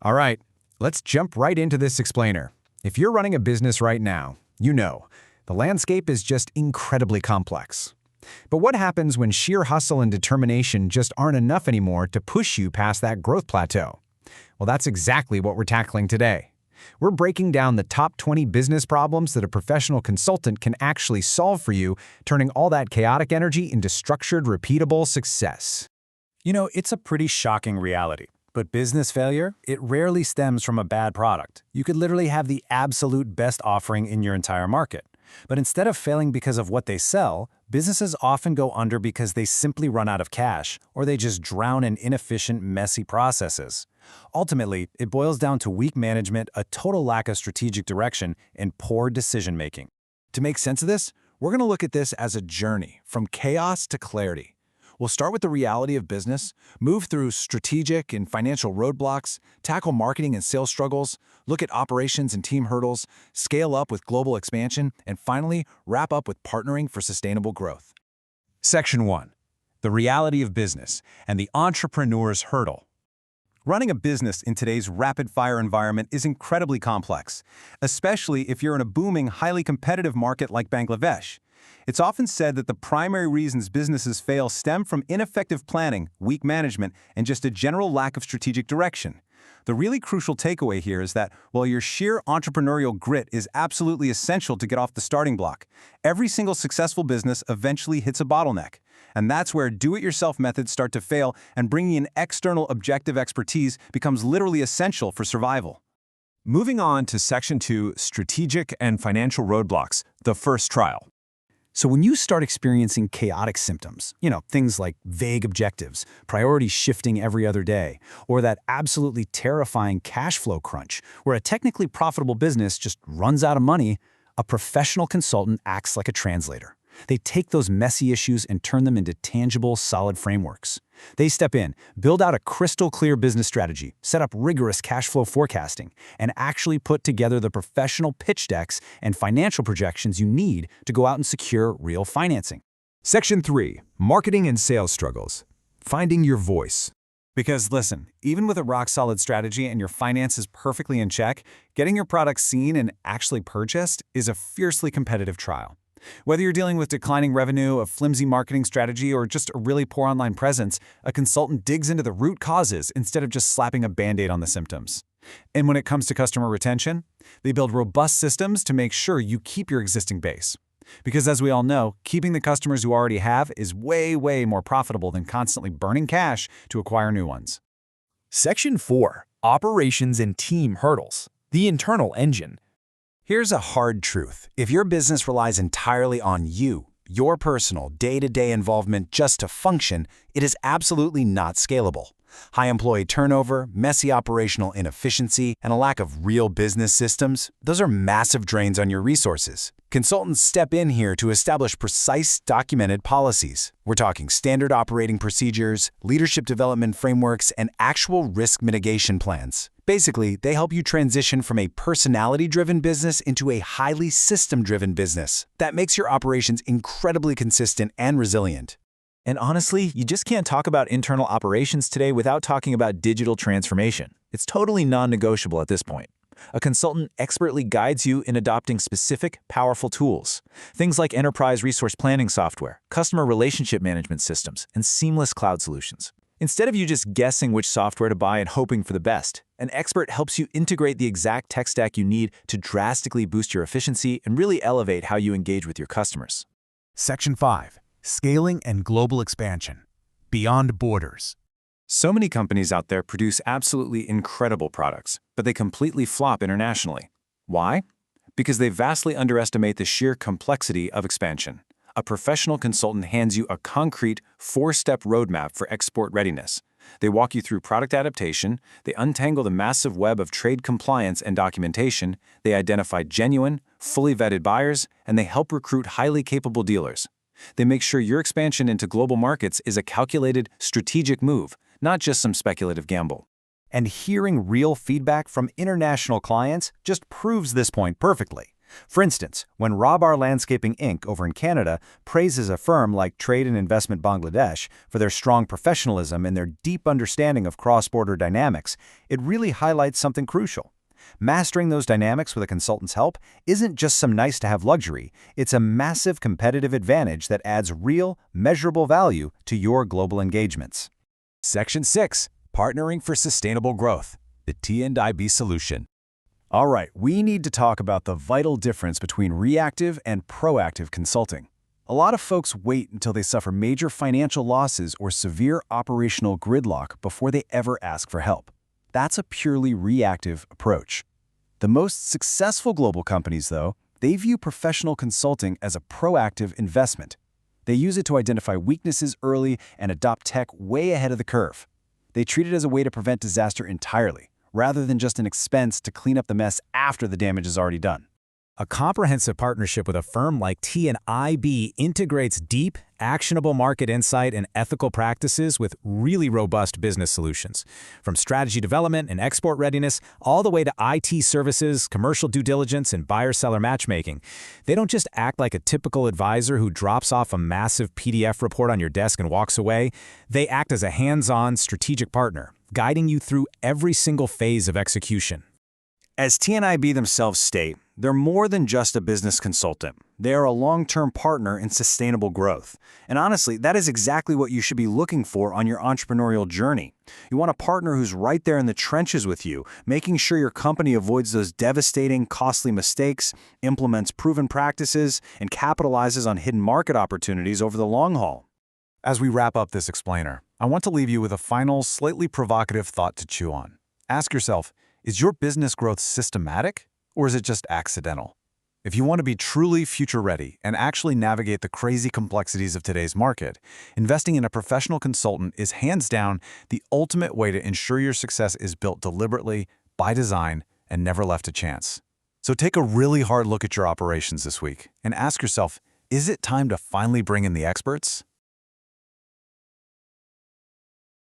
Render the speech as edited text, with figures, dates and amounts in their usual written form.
All right, let's jump right into this explainer. If you're running a business right now, you know, the landscape is just incredibly complex. But what happens when sheer hustle and determination just aren't enough anymore to push you past that growth plateau? Well, that's exactly what we're tackling today. We're breaking down the top 20 business problems that a professional consultant can actually solve for you, turning all that chaotic energy into structured, repeatable success. You know, it's a pretty shocking reality. But business failure, it rarely stems from a bad product. You could literally have the absolute best offering in your entire market. But instead of failing because of what they sell, businesses often go under because they simply run out of cash, or they just drown in inefficient, messy processes. Ultimately, it boils down to weak management, a total lack of strategic direction, and poor decision-making. To make sense of this, we're going to look at this as a journey from chaos to clarity. We'll start with the reality of business, move through strategic and financial roadblocks, tackle marketing and sales struggles, look at operations and team hurdles, scale up with global expansion, and finally, wrap up with partnering for sustainable growth. Section 1. The reality of business and the entrepreneur's hurdle. Running a business in today's rapid-fire environment is incredibly complex, especially if you're in a booming, highly competitive market like Bangladesh. It's often said that the primary reasons businesses fail stem from ineffective planning, weak management, and just a general lack of strategic direction. The really crucial takeaway here is that while your sheer entrepreneurial grit is absolutely essential to get off the starting block, every single successful business eventually hits a bottleneck. And that's where do-it-yourself methods start to fail, and bringing in external objective expertise becomes literally essential for survival. Moving on to Section 2, Strategic and Financial Roadblocks, the first trial. So when you start experiencing chaotic symptoms, things like vague objectives, priorities shifting every other day, or that absolutely terrifying cash flow crunch, where a technically profitable business just runs out of money, a professional consultant acts like a translator. They take those messy issues and turn them into tangible, solid frameworks. They step in, build out a crystal-clear business strategy, set up rigorous cash flow forecasting, and actually put together the professional pitch decks and financial projections you need to go out and secure real financing. Section 3. Marketing and Sales Struggles. Finding your voice. Because listen, even with a rock-solid strategy and your finances perfectly in check, getting your product seen and actually purchased is a fiercely competitive trial. Whether you're dealing with declining revenue, a flimsy marketing strategy, or just a really poor online presence, a consultant digs into the root causes instead of just slapping a Band-Aid on the symptoms. And when it comes to customer retention, they build robust systems to make sure you keep your existing base. Because as we all know, keeping the customers you already have is way, way more profitable than constantly burning cash to acquire new ones. Section 4. Operations and Team Hurdles. The Internal Engine. Here's a hard truth. If your business relies entirely on you, your personal, day-to-day involvement just to function, it is absolutely not scalable. High employee turnover, messy operational inefficiency, and a lack of real business systems, those are massive drains on your resources. Consultants step in here to establish precise, documented policies. We're talking standard operating procedures, leadership development frameworks, and actual risk mitigation plans. Basically, they help you transition from a personality-driven business into a highly system-driven business that makes your operations incredibly consistent and resilient. And honestly, you just can't talk about internal operations today without talking about digital transformation. It's totally non-negotiable at this point. A consultant expertly guides you in adopting specific, powerful tools. Things like enterprise resource planning software, customer relationship management systems, and seamless cloud solutions. Instead of you just guessing which software to buy and hoping for the best, an expert helps you integrate the exact tech stack you need to drastically boost your efficiency and really elevate how you engage with your customers. Section 5. Scaling and Global Expansion. Beyond Borders. So many companies out there produce absolutely incredible products, but they completely flop internationally. Why? Because they vastly underestimate the sheer complexity of expansion. A professional consultant hands you a concrete, 4-step roadmap for export readiness. They walk you through product adaptation, they untangle the massive web of trade compliance and documentation, they identify genuine, fully vetted buyers, and they help recruit highly capable dealers. They make sure your expansion into global markets is a calculated, strategic move, not just some speculative gamble. And hearing real feedback from international clients just proves this point perfectly. For instance, when Rabar Landscaping Inc. over in Canada praises a firm like Trade and Investment Bangladesh for their strong professionalism and their deep understanding of cross-border dynamics, it really highlights something crucial. Mastering those dynamics with a consultant's help isn't just some nice-to-have luxury, it's a massive competitive advantage that adds real, measurable value to your global engagements. Section 6. Partnering for Sustainable Growth. The T&IB Solution. All right, we need to talk about the vital difference between reactive and proactive consulting. A lot of folks wait until they suffer major financial losses or severe operational gridlock before they ever ask for help. That's a purely reactive approach. The most successful global companies, though, they view professional consulting as a proactive investment. They use it to identify weaknesses early and adopt tech way ahead of the curve. They treat it as a way to prevent disaster entirely, rather than just an expense to clean up the mess after the damage is already done. A comprehensive partnership with a firm like T&IB integrates deep, actionable market insight and ethical practices with really robust business solutions. From strategy development and export readiness, all the way to IT services, commercial due diligence, and buyer-seller matchmaking. They don't just act like a typical advisor who drops off a massive PDF report on your desk and walks away. They act as a hands-on, strategic partner, guiding you through every single phase of execution. As T&IB themselves state, they're more than just a business consultant. They are a long-term partner in sustainable growth. And honestly, that is exactly what you should be looking for on your entrepreneurial journey. You want a partner who's right there in the trenches with you, making sure your company avoids those devastating, costly mistakes, implements proven practices, and capitalizes on hidden market opportunities over the long haul. As we wrap up this explainer, I want to leave you with a final, slightly provocative thought to chew on. Ask yourself, is your business growth systematic, or is it just accidental? If you want to be truly future-ready and actually navigate the crazy complexities of today's market, investing in a professional consultant is hands down the ultimate way to ensure your success is built deliberately, by design, and never left to chance. So take a really hard look at your operations this week and ask yourself, is it time to finally bring in the experts?